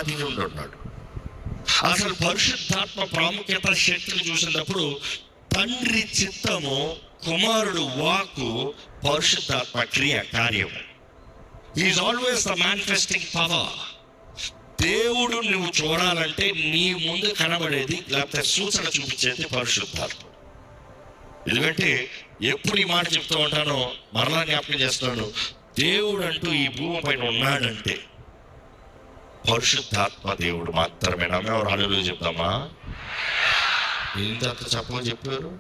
ఆది నుండి ఉన్నాడు. అసలు పరిశుద్ధాత్మ ప్రాముఖ్యత శక్తిని చూసినప్పుడు తండ్రి చిత్తము, కుమారుడు వాక్కు, పరిశుద్ధాత్మ క్రియ కార్యము. Is always the manifesting power. దేవుడు నువ్వు చూడాలంటే నీ ముందు కనబడేది లేకపోతే సూచన చూపించేది పరిశుద్ధాత్మ. ఎందుకంటే ఎప్పుడు ఈ మాట చెప్తూ ఉంటానో మరలా జ్ఞాపకం చేస్తున్నాను, దేవుడు అంటూ ఈ భూమి పైన ఉన్నాడంటే పరిశుద్ధాత్మ దేవుడు మాత్రమే. నమ్మేవారు హల్లెలూయా చెప్తామా? ఇంత చెప్పమని చెప్పారు.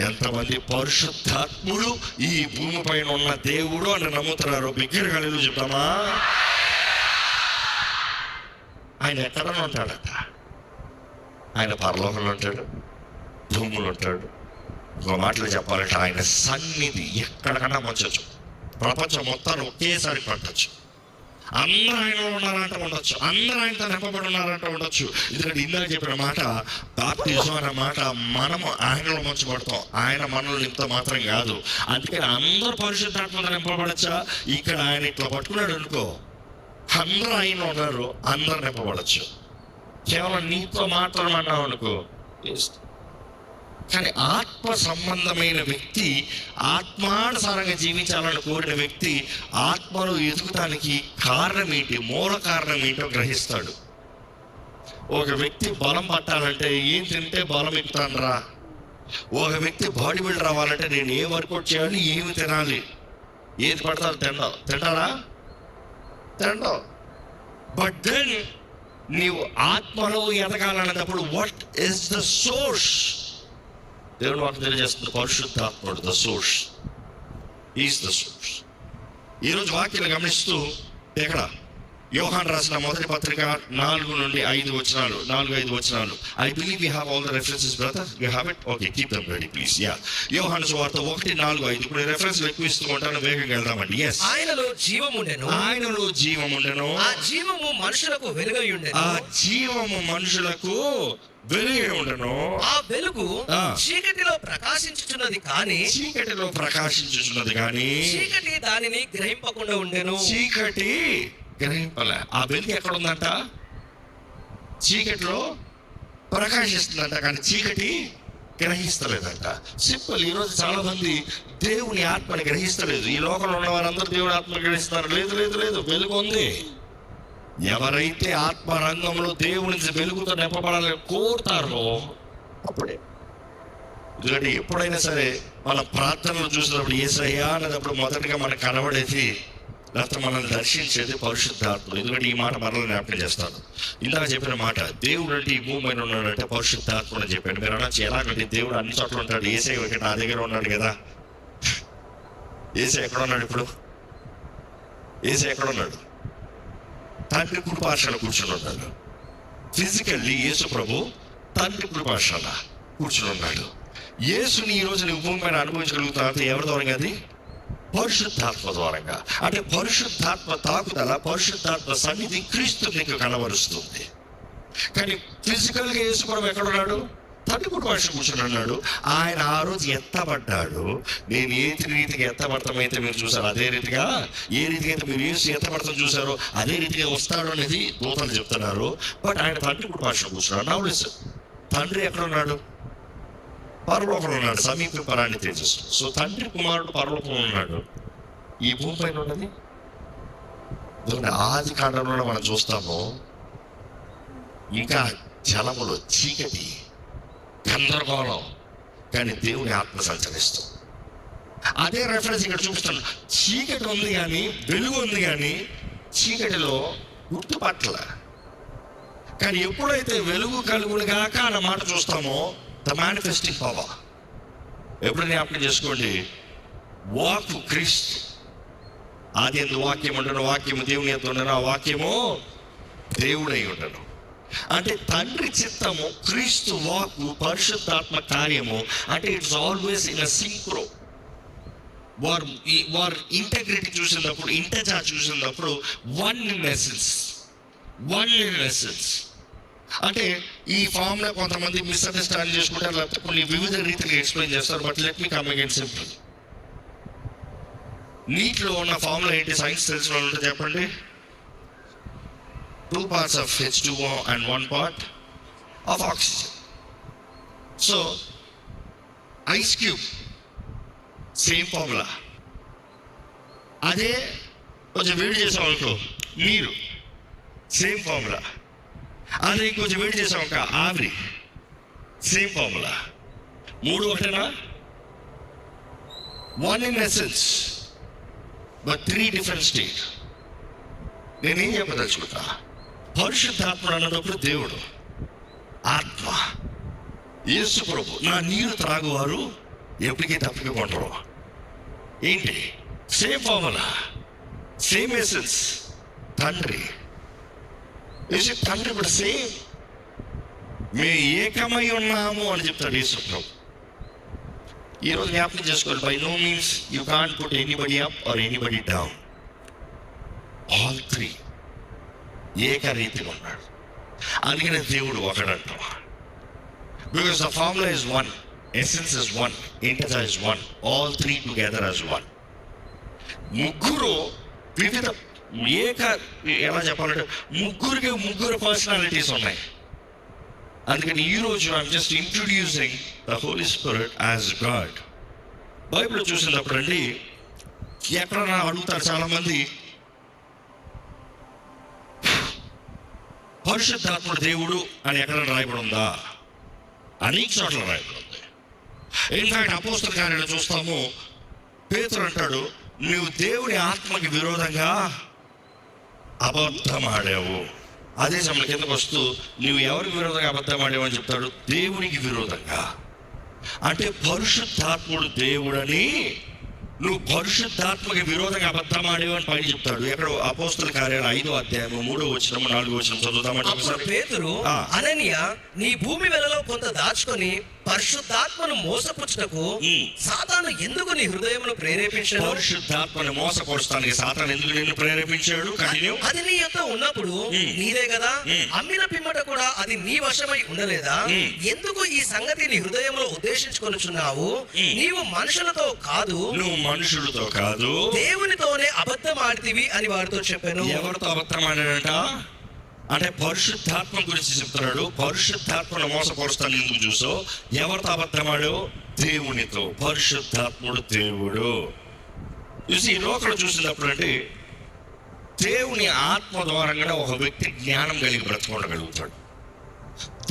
ఎంతమంది పరిశుద్ధాత్ముడు ఈ భూమి పైన ఉన్న దేవుడు అని నమ్ముతున్నారు? బిగ్గరగా హల్లెలూయా చెప్తామా? ఆయన ఎక్కడన్నా ఉంటాడట. ఆయన పరలోకంలో ఉంటాడు, భూములు ఉంటాడు. ఇంకో మాటలు చెప్పాలంటే ఆయన సన్నిధి ఎక్కడికన్నా పంచవచ్చు. ప్రపంచం మొత్తాన్ని ఒకేసారి పట్టచ్చు. అందరూ ఆయనలో ఉన్నారంటే ఉండొచ్చు, అందరూ ఆయనతో నింపబడి ఉన్నారంటే ఉండొచ్చు. ఎందుకంటే ఇందాక చెప్పిన మాట బాప్టిజం అనే మాట, మనము ఆయనలో ముంచబడతాం, ఆయన మనల్ని నింపుతా మాత్రం కాదు. అందుకని అందరూ పరిశుద్ధాత్మతో నింపబడచ్చా? ఇక్కడ ఆయన ఇట్లా పట్టుకున్నాడు అనుకో, అందరూ ఆయన ఉన్నారు, అందరూ నింపబడచ్చు. కేవలం నీతో మాత్రం అన్నావు అనుకో. కానీ ఆత్మ సంబంధమైన వ్యక్తి, ఆత్మానుసారంగా జీవించాలని కోరిన వ్యక్తి ఆత్మలో ఎదుగుతానికి కారణం ఏంటి, మూల కారణం ఏంటో గ్రహిస్తాడు. ఒక వ్యక్తి బలం పట్టాలంటే ఏం తింటే బలం ఎక్కుతానరా? ఒక వ్యక్తి బాడీ బిల్డర్ అవ్వాలంటే నేను ఏ వర్కౌట్ చేయాలి, ఏమి తినాలి, ఏది పడతారు తింటారా? తింటావు. బట్ దెన్ నీవు ఆత్మలో ఎదగాలన్నప్పుడు వాట్ ఈస్ ద సోర్స్? దేవుడు వాకు తెలియజేస్తుంది, పరిశుద్ధాత్ముడు the source, is the source. ఈరోజు వాక్యాలు గమనిస్తూ ఎక్కడ యోహాను రాసిన మొదటి పత్రిక 4-5 వచనాలు, 4-5 వచనాలు. I believe you have all the references brother. You have it? Okay, keep them ready please. Yeah, యోహాను సువార్త 1:4-5. ఇప్పుడు రెఫరెన్స్ ఎక్కువ ఇస్తూ ఉంటాను, వేగంగా వెళ్దామండి. ఎస్. ఆయనలో జీవముండెను, ఆయనలో జీవముండెను, ఆ జీవము మనుషులకు వెలుగై ఉండెను, ఆ జీవము మనుషులకు వెలుగై ఉండెను, ఆ వెలుగు చీకటిలో ప్రకాశించుచున్నది కానీ, చీకటిలో ప్రకాశించుచున్నది కానీ చీకటి దానిని గ్రహింపకుండా ఉండెను. చీకటి గ్రహింపలే. ఆ వెలుగు ఎక్కడ ఉందంట? చీకటిలో ప్రకాశిస్తుందంట, కానీ చీకటి గ్రహిస్తలేదంట. సింపుల్. ఈరోజు చాలా మంది దేవుని ఆత్మని గ్రహిస్తలేదు. ఈ లోకంలో ఉన్న వారందరూ దేవుని ఆత్మని గ్రహిస్తున్నారు. లేదు లేదు లేదు, వెలుగు ఉంది. ఎవరైతే ఆత్మరంగంలో దేవుని వెలుగుతో నింపబడాలని కోరుతారో అప్పుడే. ఎందుకంటే ఎప్పుడైనా సరే మన ప్రార్థనలు చూసినప్పుడు యేసయ్యా అనేటప్పుడు మొదటిగా మనకు కనబడేది లేకపోతే మనల్ని దర్శించేది పరిశుద్ధాత్ముడు. ఎందుకంటే ఈ మాట మరలా జ్ఞాపకం చేస్తాను. ఇందాక చెప్పిన మాట, దేవుడు అంటే ఈ భూమి పైన ఉన్నాడంటే పరిశుద్ధాత్ముడు అని చెప్పాను. మీరు అనొచ్చు, ఎలాగంటే దేవుడు అన్ని చోట్ల ఉంటాడు, యేసయ్య ఒకటి నా దగ్గర ఉన్నాడు కదా. యేసయ్య ఎక్కడ ఉన్నాడు? ఇప్పుడు యేసయ్య ఎక్కడ ఉన్నాడు? తండ్రి కుడిపార్శ్వన కూర్చుని ఉన్నాడు. ఫిజికల్లీ యేసు ప్రభు తండ్రి కుడిపార్శ్వన కూర్చుని ఉన్నాడు. యేసుని ఈ రోజు నువ్వు భూమి పైన అనుభవించగలుగుతావు ఎవరి ద్వారా? అది పరిశుద్ధాత్మ ద్వారంగా. అంటే పరిశుద్ధాత్మ తాకుదల, పరిశుద్ధాత్మ సన్నిధి క్రీస్తు నీకు కనబరుస్తుంది. కానీ ఫిజికల్గా యేసు ప్రభు ఎక్కడున్నాడు? తండ్రి కుడిపార్శ్వన కూర్చుని ఉన్నాడు. ఆయన ఆ రోజు ఎత్తబడ్డాడు. నేను ఏ రీతిగా ఎత్తబడతామైతే మీరు చూసారు, అదే రీతిగా ఏ రీతిగా అయితే మీరు యేసు ఎత్తబడతాం చూసారో అదే రీతిగా వస్తాడు అనేది దూతలు చెప్తున్నారు. బట్ ఆయన తండ్రి కుడిపార్శ్వన కూర్చున్నాడు. నవ్వులేసు తండ్రి ఎక్కడ ఉన్నాడు? పరలోకంలో ఉన్నాడు, సమీపరాన్ని తేజస్సు. సో తండ్రి కుమారుడు పరలోకంలో ఉన్నాడు, ఈ భూమి పైన ఉన్నది. ఆది కాండంలో మనం చూస్తాము, ఇంకా జలములో చీకటి, గందరగోళం, కానీ దేవుని ఆత్మ సంచరిస్తూ. అదే రెఫరెన్స్ ఇక్కడ చూపిస్తాను. చీకటి ఉంది కానీ వెలుగు ఉంది, కానీ చీకటిలో గుర్తుపట్ల. కానీ ఎప్పుడైతే వెలుగు కలుగులుగాక అన్న మాట చూస్తామో ద మేనిఫెస్టింగ్ పవర్. ఎప్పుడు జ్ఞాపకం చేసుకోండి, వాక్కు క్రీస్తు. ఆది యందు వాక్యం ఉండను, వాక్యము దేవుని యందు ఉండను, ఆ వాక్యము దేవుడై ఉండను. అంటే తండ్రి చిత్తము, క్రీస్తు వాక్కు, పరిశుద్ధాత్మ కార్యము. అంటే it's always in a synchro. వారు ఇంటెగ్రిటీ చూసినప్పుడు, ఇంటెజా చూసినప్పుడు one in essence, one in essence. అంటే ఈ ఫామ్లో కొంతమంది మిస్అండర్స్టాండ్ చేసుకుంటారు, లేకపోతే కొన్ని వివిధ రీతిలో ఎక్స్ప్లెయిన్ చేస్తారు. But let me come again simple. నీటిలో ఉన్న ఫార్ములా ఏంటి? సైన్స్ తెలిసిన వాళ్ళు చెప్పండి. 2 parts of H2O and 1 part of oxygen. So, ice cube, same formula. అదే కొంచెం వేడి చేసాం అనుకో నీరు, సేమ్ ఫార్ములా. అదే కొంచెం వేడి చేసాం ఒక ఆవిరి, సేమ్ ఫార్ములా. మూడు ఒకటేనా? One in essence but 3 different state. నేనేం చెప్పదలుచుకుంటా, పరిశుద్ధాత్ముడు అన్నప్పుడు దేవుడు, ఆత్మ, యేసు ప్రభు. నా నీరు త్రాగువారు ఎప్పటికీ తప్పికొంటారు. ఏంటి? Same formula, same essence. తండ్రి, తండ్రి కూడా సేమ్. మేము ఏకమై ఉన్నాము అని చెప్తాడు యేసు ప్రభు. ఈరోజు జ్ఞాపకం చేసుకోవాలి, by no means you can't put anybody up or anybody down. All 3 ఏకరీతిగా ఉన్నాడు. అందుకనే దేవుడు ఒకడంటాం. Because the formula is 1, essence is 1, integer is 1, all 3 together as 1. ముగ్గురు వివిధ ఎలా చెప్పాలంటే ముగ్గురికి ముగ్గురు పర్సనాలిటీస్ ఉన్నాయి. అందుకని ఈరోజు I'm just introducing the Holy Spirit as God. Bible చూసినప్పుడు అండి ఎక్కడన్నా అడుగుతారు చాలామంది, పరిశుద్ధాత్ముడు దేవుడు అని ఎక్కడన్నా రాయబడి ఉందా? అనేక చోట్ల రాయబడి ఉంది. ఇన్ఫాక్ట్ అపోస్తల కార్యాలు చూస్తాము, పేతురు అంటాడు, నువ్వు దేవుని ఆత్మకి విరోధంగా అబద్ధం ఆడావు. అదే సమయంలో కిందకు వస్తూ నువ్వు ఎవరికి విరోధంగా అబద్ధం ఆడావు అని చెప్తాడు, దేవునికి విరోధంగా. అంటే పరిశుద్ధాత్ముడు దేవుడని నువ్వు పరిశుద్ధాత్మకి విరోధంగా అబద్ధం ఆడావు అని పైన చెప్తాడు. ఎక్కడ? అపోస్తల కార్యాలు 5వ అధ్యాయము 3వ వచనం 4వ వచనం చదువుతామంటే, పేతురు, అననీయ, నీ భూమి వెలలో కొంత దాచుకొని పరిశుద్ధాత్మను మోసపుచ్చుటకు సాతాను ఎందుకు నీ హృదయమును ప్రేరేపించాడు? పరిశుద్ధాత్మను మోసపరుస్తానికి సాతాను ఎందుకు నిన్ను ప్రేరేపించాడు? అది నీ యొక్క ఉన్నప్పుడు నీదే కదా, అమ్మిన పిమ్మట కూడా అది నీ వశమై ఉండలేదా? ఎందుకు ఈ సంగతి నీ హృదయంలో ఉద్దేశించుకొనుచున్నావు? నీవు మనుషులతో కాదు, నువ్వు మనుషులతో కాదు, దేవునితోనే అబద్ధం ఆడితివి అని వారితో చెప్పాను. ఎవరితో అబద్ధం ఆడాడట? అంటే పరిశుద్ధాత్మ గురించి చెప్తున్నాడు. పరిశుద్ధాత్మను మోసపరుస్తాను ఎందుకు చూసో, ఎవరితో అబద్ధమాడు? దేవునితో. పరిశుద్ధాత్ముడు దేవుడు. చూసి ఈ లోకలు చూసినప్పుడు అంటే దేవుని ఆత్మ ద్వారంగా ఒక వ్యక్తి జ్ఞానం కలిగి బ్రతకొనగలుగుతాడు.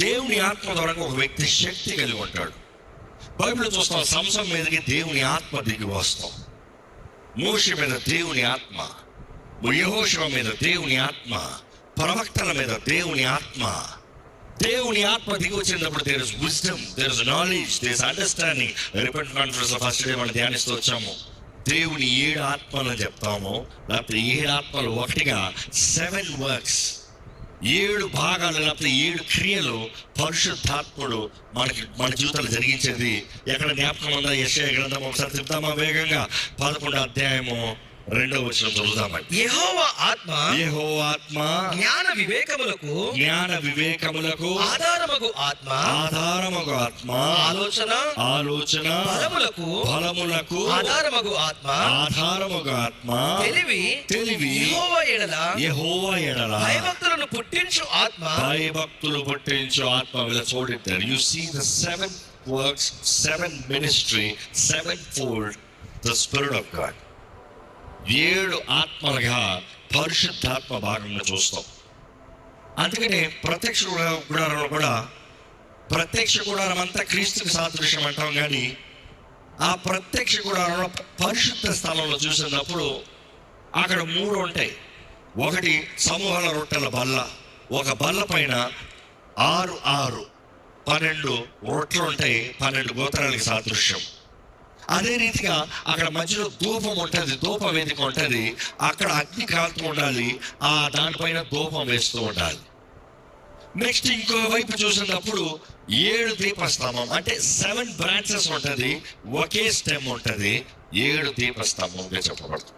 దేవుని ఆత్మ ద్వారంగా ఒక వ్యక్తి శక్తి కలిగి ఉంటాడు. బైబిల్ చూస్తాం, సంసం మీదకి దేవుని ఆత్మ దిగి వస్తాం. మోషే మీద దేవుని ఆత్మ, యెహోషువ మీద దేవుని ఆత్మ, ప్రవక్తల మీద దేవుని ఆత్మ. దేవుని ఆత్మ దిగి వచ్చినప్పుడు there is wisdom, there is knowledge, there is understanding. Repent conference first day మనం ధ్యానిస్తూ వచ్చాము. దేవుని 7 ఆత్మలు చెప్తాము, లేకపోతే 7 ఆత్మలు ఒకటిగా 7 వర్క్స్, 7 భాగాలు లేకపోతే 7 క్రియలు పరిశుద్ధాత్ముడు మన జీవితాలు జరిగించేది. ఎక్కడ జ్ఞాపకం ఉందా? యెషయా గ్రంథం ఒకసారి చెప్తామా వేగంగా? 11వ అధ్యాయము 2వ వచనం చదువుదామండి. యెహోవా ఆత్మ జ్ఞాన వివేకములకు ఆధారమగు ఆత్మ, ఆలోచన బలములకు ఆధారమగు ఆత్మ, తెలివి యెహోవా ఎడల భయభక్తులను పుట్టించు ఆత్మ. చూడండి, you see the 7 works, 7 ministry, 7-fold the Spirit of God. 7 ఆత్మలుగా పరిశుద్ధాత్మ భాగంగా చూస్తాం. అందుకనే ప్రత్యక్ష గుడారంలో కూడా, ప్రత్యక్ష గుడారం అంతా క్రీస్తుకి సాదృశ్యం అంటాం, కానీ ఆ ప్రత్యక్ష గుడారంలో పరిశుద్ధ స్థలంలో చూసినప్పుడు అక్కడ 3 ఉంటాయి. ఒకటి సమూహాల రొట్టెల బల్ల, ఒక బల్ల పైన 6 12 రొట్టెలు ఉంటాయి, 12 గోత్రాలకి సాదృశ్యం. అదే రీతిగా అక్కడ మధ్యలో ధూపం ఉంటుంది, ధూప వేదిక ఉంటుంది. అక్కడ అగ్ని కాలుతూ ఉండాలి, ఆ దానిపైన ధూపం వేస్తూ ఉండాలి. నెక్స్ట్ ఇంకో వైపు చూసినప్పుడు 7 దీపస్తంభం, అంటే 7 బ్రాంచెస్ ఉంటుంది, ఒకే స్టెమ్ ఉంటుంది, 7 దీపస్తంభంగా చెప్పబడుతుంది.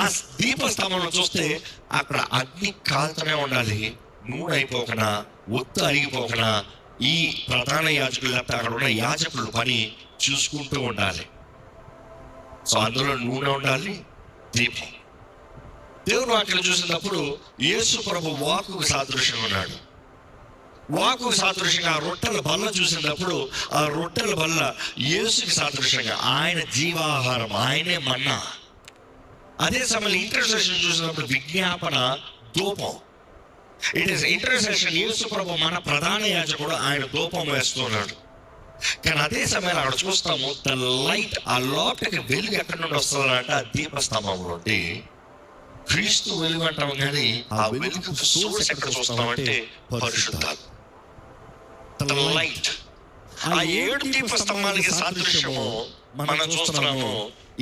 ఆ దీపస్తంభంలో చూస్తే అక్కడ అగ్ని కాలుతూనే ఉండాలి, నూనె అయిపోకనా, ఒత్తు అరిగిపోకనా ఈ ప్రధాన యాజకులు లేకపోతే అక్కడ ఉన్న యాజకులు పని చూసుకుంటూ ఉండాలి. సో అందులో నూనె ఉండాలి, దీపం. దేవుని వాక్యం చూసినప్పుడు యేసు ప్రభు వాక్కుకు సాదృశ్యంగా ఉన్నాడు. వాక్కుకు సాదృశ్యంగా ఆ రొట్టెల బల్ల చూసినప్పుడు ఆ రొట్టెల బల్ల యేసుకి సాదృశ్యంగా, ఆయన జీవాహారం, ఆయనే మన్నా. అదే సమయంలో ఇంటర్సెషన్ చూసినప్పుడు విజ్ఞాపన ధూపం. It is intercession. యేసు ప్రభు మన ప్రధాన యాజకుడు, ఆయన ధూపం వేస్తున్నాడు. కానీ అదే సమయంలో అక్కడ చూస్తాము ద లైట్, ఆ లోపలికి వెలుగు ఎక్కడి నుండి వస్తుందంటే ఆ దీపస్తంభం నుండి. క్రీస్తు వెలుగు అంటాం, కానీ ఆ వెలుగు సోర్స్ ఎక్కడ చూస్తామంటే పరిశుద్ధాత్మ. The light. ఆ 7 దీపస్తంభాలకి సాదృశ్యము మనం చూస్తున్నాము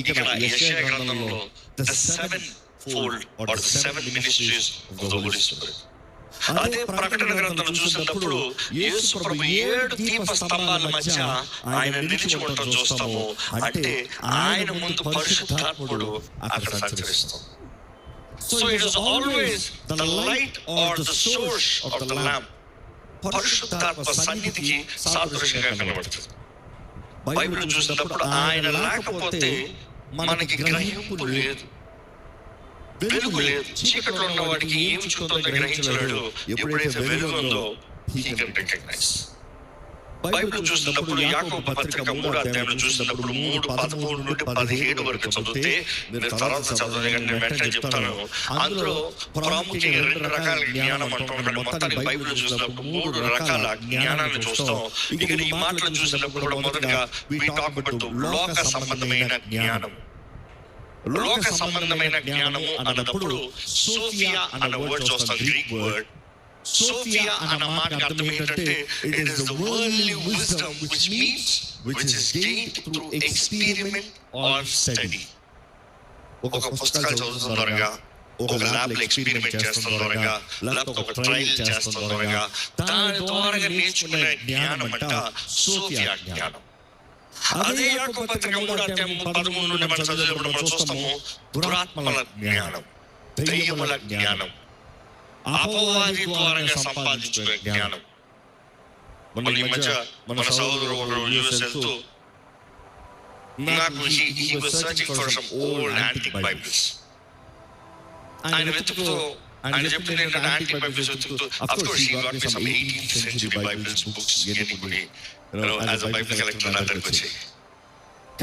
ఇక్కడ యెషయా గ్రంథంలో the 7-fold or the 7 ministries of the Holy Spirit. అదే ప్రకటన గ్రంథంలో చూసినప్పుడు యేసు ప్రభు 7 దీపస్తంభాల మధ్య ఆయన నిలిచి ఉండటం చూస్తాము. అంటే ఆయన ముందు పరిశుద్ధాత్ముడు అక్కడ సంచరిస్తాం. So it is always the light or the source of the lamp. పరిశుద్ధాత్మ సన్నిధికి సాదృశ్యంగా కనబడుతుంది. బైబిల్ చూసినప్పుడు ఆయన లేకపోతే మనకి గ్రహింపు లేదు, వెలుగు లేదు. చీకట్లో ఉన్న వాడికి ఏం చూస్తుందో గ్రహించలేడు. ఎప్పుడైతే వెలుగు ఉందో he can recognize. బైబిల్ చూసినప్పుడు యాకోబు పత్రిక 3వ అధ్యాయంలో చూసినప్పుడు 3:13 నుండి 17 వరకు చదివితే, మీరు తర్వాత చదవండి, నేను వెంటనే చెప్తాను. అందులో ప్రాముఖ్యంగా 2 రకాల జ్ఞానం అంటున్నాడు. మొత్తాన్ని బైబిల్ చూసినప్పుడు 3 రకాల జ్ఞానాన్ని చూస్తాం. ఇక్కడ ఈ మాటలు చూసినప్పుడు కూడా మొదటగా we talk about లోక సంబంధమైన జ్ఞానం. లోక సంబంధమైన జ్ఞానము అన్నప్పుడు సోఫియా అన్న వర్డ్ చూస్తాం, గ్రీక్ వర్డ్. సోఫియా అన్న మాటకి అర్థం ఏంటంటే it is the worldly wisdom which is gained through experiment or study. ఒక పుస్తకాలు చదువుతున్న ద్వారా, ఒక ల్యాబ్ లో ఎక్స్పెరిమెంట్ చేస్తున్న ద్వారా, లేకపోతే ఒక ట్రయల్ చేస్తున్న ద్వారా, దాని ద్వారా నేర్చుకునే జ్ఞానం అంట సోఫియా జ్ఞానం. అదే యాకోబు పత్రిక 3వ అధ్యాయం 13 నుండి మనం చదివినప్పుడు మనం చూస్తాము దురాత్మల జ్ఞానం, దెయ్యముల జ్ఞానం, అపవాది ద్వారా సంపాదించుకునే జ్ఞానం. మన ఈ మధ్య మన సోదరుడు ఒకరు యూఎస్ వెళ్తూ నాకు he was searching for some old antique Bibles. ఆయన వెతుకుతూ ఆయన చెప్పింది ఏంటంటే antique Bibles వెతుకుతూ, of course he got me some 18th century Bibles books ఎన్నుకుని as a Bible collector నా దగ్గరికి వచ్చాయి.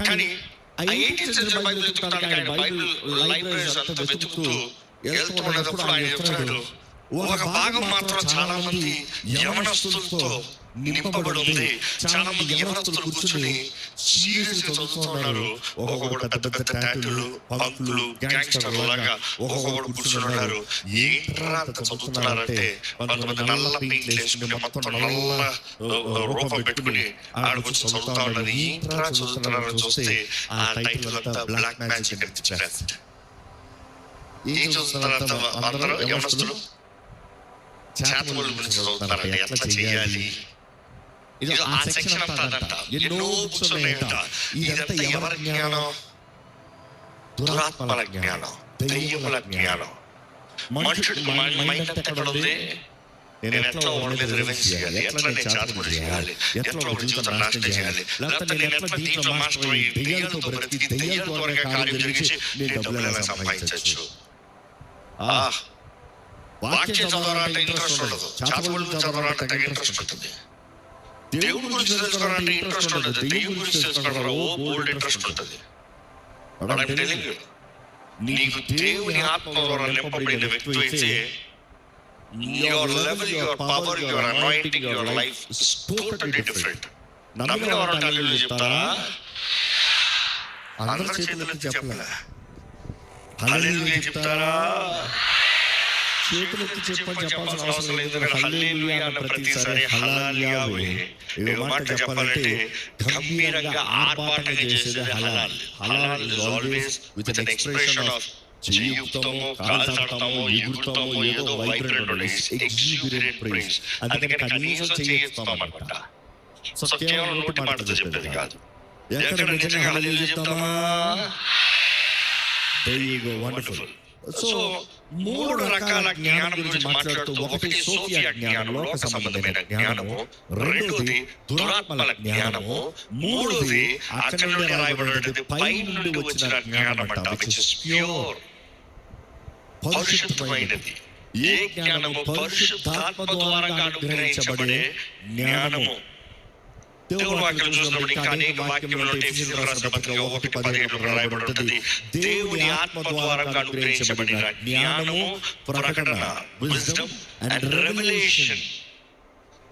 కానీ ఆ 18th century Bible వెతుకుతానికి ఆయన బైబిల్ లైబ్రరీస్ అంతా వెతుకుతూ వెళ్తూ ఉన్నప్పుడు ఆయన చెప్తున్నాడు, ఒక భాగం మాత్రం చాలా మంది యవనస్తులతో నింపబడి ఉంది. చాలా మంది యవనస్తులు కూర్చుని సీరియస్ గా చదువుతున్నారు. ఒక్కొక్కడు పెద్ద పెద్ద టాటూలు, పంకులు, గ్యాంగ్స్టర్ లాగా ఒక్కొక్కడు కూర్చున్నారు. ఏంట్రా అంత చదువుతున్నారంటే కొంతమంది నల్ల పెయింట్లు వేసుకుని మొత్తం నల్ల రూపం పెట్టుకుని ఆడ కూర్చొని చదువుతా ఉన్నారు. ఏంట్రా చదువుతున్నారని చూస్తే ఆ టైటిల్ అంతా బ్లాక్ మ్యాజిక్ అని చెప్పేస్తారు. ఏం చదువుతున్నారంట అందరూ యవనస్తులు? చేతబడుల గురించి చదువుతున్నారంట, ఎట్లా చేయాలి, ఇది ఆ సెక్షన్ అంతా ఎన్నో బుక్స్ ఉన్నాయంట. ఇదంతా ఎవరి జ్ఞానం? దురాత్మల జ్ఞానం, దెయ్యముల జ్ఞానం. మనుషుడు మైండ్ అంతా ఎక్కడ ఉంది? నేను ఎట్లా వాడి మీద రివెంజ్ చేయాలి, ఎట్లా నేను చేతబడి చేయాలి, ఎట్లా వాడి జీవితం నాశనం చేయాలి, లేకపోతే నేను ఎట్లా దీంట్లో మాస్టర్ అయ్యి దెయ్యాలతో బ్రతికి దెయ్యాల ద్వారా కార్యం జరిగించి నేను డబ్బులు ఎలా సంపాదించవచ్చు. వాక్యం చదవాలంటే ఇంట్రెస్ట్ ఉండదు, చేతబడులు చదవాలంటే ఇంట్రెస్ట్ ఉంటుంది. దేవుడి గురించి తెలుసుకోవాలంటే ఇంట్రెస్ట్ ఉండదు, దెయ్యం గురించి తెలుసుకోవాలంటే బోల్డ్ ఇంట్రెస్ట్ ఉంటుంది. నీకు దేవుని ఆత్మ ద్వారా నింపబడిన వ్యక్తి అయితే your level, your power, your anointing, your life is totally different. నమ్మిన వారు హల్లెలూయా చెప్తారా? అందరూ చేతులెత్తి చెప్పలే. హల్లెలూయా చెప్తారా? చేతులెత్తి చెప్పాల్సిన అవసరం లేదు. హల్లెలూయా అన్న ప్రతిసారి హల్లెలూయావే. ఈ మాట చెప్పాలంటే గంభీరంగా ఆర్భాటంగా చేసేది హలాల్. హలాల్ is always with an expression of జీవితము, కాల్చడము, ఎగురుతాము, ఏదో వైబ్రెంట్ ఎగ్జిబిరెంట్ ప్రైజ్. అందుకని కనీసం చేయిస్తామన్నమాట. సో కేవలం నోటి మాటతో చెప్పేది కాదు. ఎక్కడ నిజంగా హల్లెలూయా చెప్తామా? There you go, wonderful. So 3 రకాల జ్ఞానం గురించి మాట్లాడుతూ, ఒకటి సోఫియా జ్ఞానం, లోక సంబంధమైన జ్ఞానము, రెండోది దురాత్మల జ్ఞానము, మూడోది అక్కడ నుండి రాయబడినది పై నుండి వచ్చిన జ్ఞానం అంట, which is pure. పరిశుద్ధమైనది. ఏ జ్ఞానము? పరిశుద్ధాత్మ ద్వారా అనుగ్రహించబడే జ్ఞానము. దేవుని వాక్యం చూసినప్పుడు ఇంకా అనేక వాక్యములు ఎఫెసీయులకు రాసిన పత్రిక 1:17 రాయబడి ఉంటుంది. దేవుని ఆత్మ ద్వారా అనుగ్రహించబడిన జ్ఞానము, ప్రకటన, విజ్డమ్ అండ్ రెవల్యూషన్.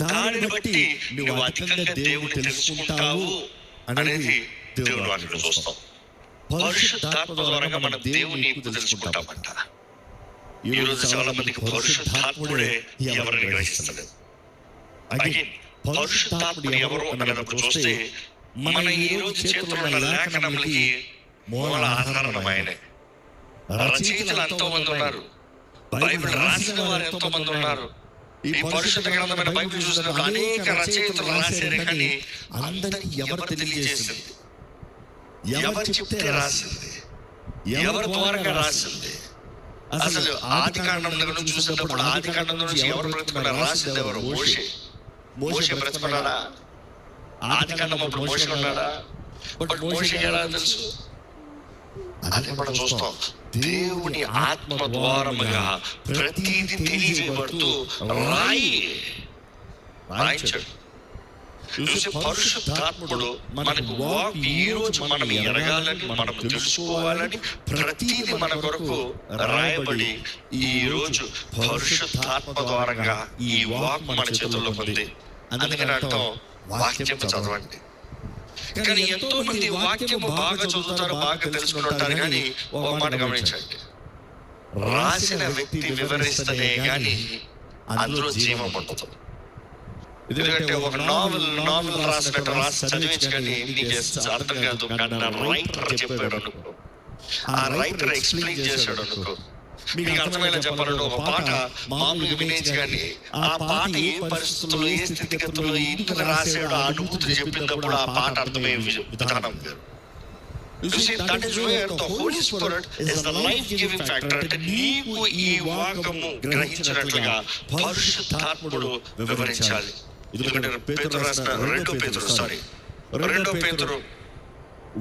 దానిని బట్టి నువ్వు అధికంగా దేవుని తెలుసుకుంటావు అనేది దేవుని వాక్యం చూస్తాం. పరిశుద్ధాత్మ ద్వారా మనం దేవుని ఎక్కువ తెలుసుకుంటామంట. ఈ రోజు చాలా మందికి పరిశుద్ధాత్ముడే ఎవరిని గ్రహిస్తలేదు. అగైన్ పరిశుద్ధాత్ముడు ఎవరు అన్నప్పుడు చూస్తే మన ఈ రోజు చేతుల్లో ఉన్న లేఖనములకి మూల ఆధారం ఆయనే. రచయితలు ఎంతో మంది ఉన్నారు, బైబిల్ రాసిన వారు ఎంతో మంది ఉన్నారు. ఈ పరిశుద్ధ గ్రంథమైన బైబిల్ చూసినప్పుడు అనేక రచయితలు రాశారు, కానీ అందరికీ ఎవరు తెలియజేసింది, ఎవరు చెప్తే రాసింది, ఎవరి ద్వారా రాసింది. అసలు ఆది కాండం దగ్గర నుంచి చూసినప్పుడు ఆది కాండం నుంచి ఎవరు బ్రతుకున్నారు? రాసింది ఎవరు? మోషే బ్రతుకున్నాడా? ఆది కాండం అప్పుడు మోషే ఉన్నాడా? బట్ మోషే ఎలా తెలుసు? అది మనం చూస్తాం. దేవుని ఆత్మ ద్వారముగా ప్రతిదీ తెలియజేయబడుతూ రాయించాడు. పరిశుద్ధాత్ముడు మనకు ఈ రోజు మనం ఎరగాలని, మనం తెలుసుకోవాలని ప్రతిదీ మన కొరకు రాయబడి ఈ రోజు పరిశుద్ధాత్మ ద్వారంగా ఈ వాక్ మన చేతుల్లో ఉంది. అందుకని అర్థం వాక్యం చదవండి. కానీ ఎంతో మంది వాక్యం బాగా చదువుతారు, బాగా తెలుసుకుంటారు, కానీ ఒక మాట గమనించండి, రాసిన వ్యక్తి వివరిస్తేనే కానీ అందులో జీవం ఉండదు. ఎందుకంటే ఒక నావెల్ రాసినట్టు రాసి చదివించి కానీ నీకు అర్థం కాదు. కానీ రైటర్ చెప్పాడు అనుకో, ఆ రైటర్ ఎక్స్ప్లెయిన్ చేశాడు అనుకో, మీకు అర్థమైన చెప్పాలంటే ఒక పాట మామూలుగా వినేసి కానీ ఆ పాట ఏ పరిస్థితుల్లో, ఏ స్థితిగతుల్లో ఎందుకు రాశాడో ఆ అనుభూతిని చెప్పినప్పుడు ఆ పాట అర్థమయ్యే విధానం వేరు. You see, that is where the Holy Spirit is the life-giving factor. అంటే నీకు ఈ వాక్యము గ్రహించినట్లుగా పరిశుద్ధాత్ముడు వివరించాలి. ఎందుకంటే పేతురు రాసిన 2 పేతురు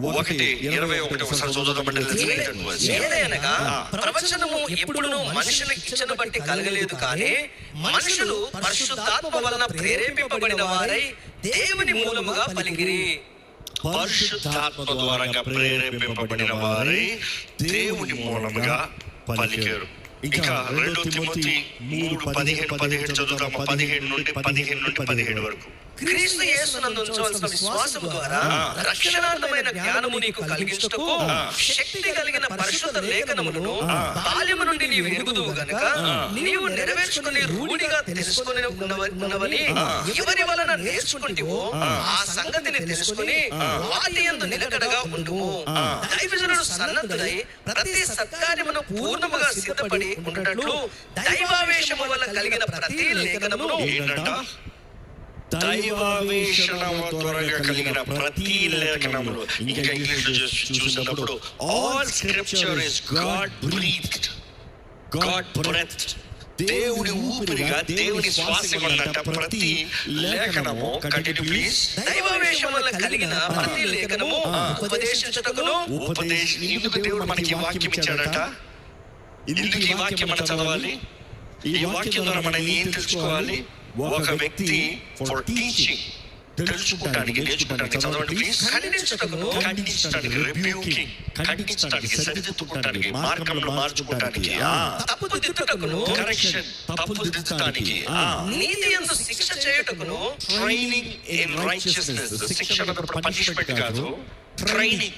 1:21 ఒకసారి చూద్దామంటే, ఏలయనగా ప్రవచనము ఎప్పుడును మనుషులకు ఇచ్చిన బట్టి కలగలేదు, కానీ మనుషులు పరిశుద్ధాత్మ వలన ప్రేరేపింపబడిన వారై దేవుని మూలముగా పలికిరి. పరిశుద్ధాత్మ ద్వారా ప్రేరేపింపబడిన వారై దేవుని మూలముగా పలికారు. ఇంకా 2 తిమోతి 3:17 చదువుదాం. 17 నుండి 17 వరకు. క్రీస్తు యేసునందు ఉంచవలసిన విశ్వాసము ద్వారా రక్షణార్థమైన జ్ఞానము నీకు కలిగించుటకు శక్తి కలిగిన పరిశుద్ధ లేఖనములను బాల్యము నుండి నీవు ఎరుగుదువు గనుక నీవు నెరవేర్చుకుని రూఢిగా తెలుసుకుని ఉన్నవని ఎవరి వలన నేర్చుకుంటేవో ఆ సంగతిని తెలుసుకుని వాటి యందు నిలకడగా ఉండుము. దైవజనుడు సన్నద్ధుడై ప్రతి సత్కార్యమును పూర్ణముగా సిద్ధపడి ఉండటట్లు దైవావేశము వల్ల కలిగిన ప్రతి లేఖనమును దైవావేశము త్వరగా కలిగిన ప్రతి లేఖనములు. ఇంకా ఇంగ్లీష్ చూసినప్పుడు all scripture is God breathed, God breath. దేవుని ఊపిరిగా, దేవుని శ్వాసగా ఉన్నట్ట ప్రతి లేఖనము. Continue please. దైవావేశం వల్ల కలిగిన ప్రతి లేఖనము ఉపదేశించుటకును. ఎందుకు దేవుడు మనకి వాక్యం ఇచ్చాడట? ఎందుకు ఈ వాక్యం మనం చదవాలి? ఈ వాక్యం ద్వారా మనం ఏం తెలుసుకోవాలి? ఒక వ్యక్తి ఫర్ టీచింగ్, తెలుసుకుంటానికి, నేర్చుకుంటానికి చదవండి ప్లీజ్. ఖండించడానికి, రిబ్యూకింగ్, ఖండించడానికి, సరిదిద్దుకుంటానికి, మార్గంలో మార్చుకుంటానికి, తప్పుదిద్దుటకును, కరెక్షన్, తప్పుదిద్దడానికి, నీతి యందు శిక్ష చేయుటకును, ట్రైనింగ్ ఇన్ రైచియస్నెస్. శిక్షణ పనిష్మెంట్ కాదు, ట్రైనింగ్.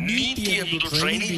నీతి యందు ట్రైనింగ్